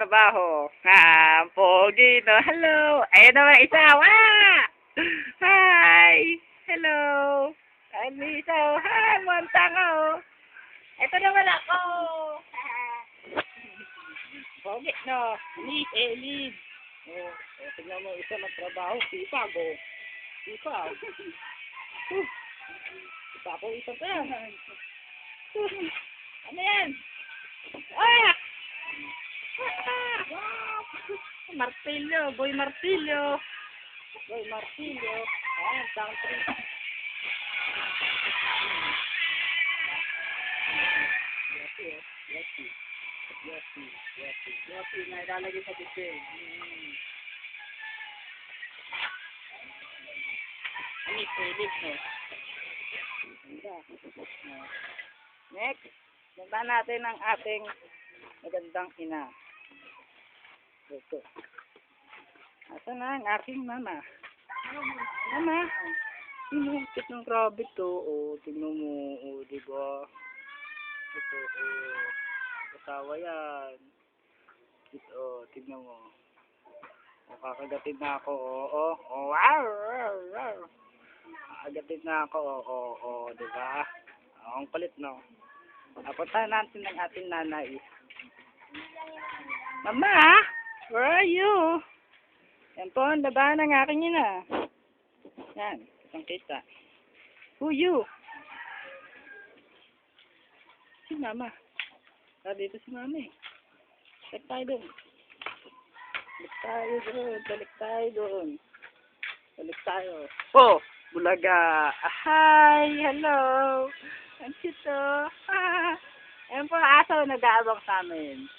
trabaho. Ha, pogi, no? Hello! Ayan naman isa! Ah! Hi! Hello! Ano isa? Hi! Montang oh! Ito naman ako! Pogi, no? Elid! Oh, tignan mo isa magtrabaho. Sipag, oh. Sipag. Sipag ko isa pa. Ano yan? Ah! Martilyo, boy martilyo. Boy martilyo. Ayan, country. Yati, na ilalagay sa bitin. Ano, pilit, no? Next, punta natin ang ating magandang ina. Ito. Asa na ang aking mama? Mama? Sinungkit ng grabe to. O, tignan mo. O, diba? Ito, o. Kasawa yan. Ito, tignan mo. O, kakagatin na ako. O, o. Wow! Wow! Kakagatin na ako. O, diba? O, ang kulit, no? Puntahan natin ang ating nanay. Mama! Where are you? Yan po, ang labahan ng aking ina. Yan, kitang kita. Who you? Si mama. Dito si mama eh. Balik tayo doon. Balik tayo. Oh, bulaga. Hi, hello. Ang cute oh. Ayan po, aso nag-aabang sa amin.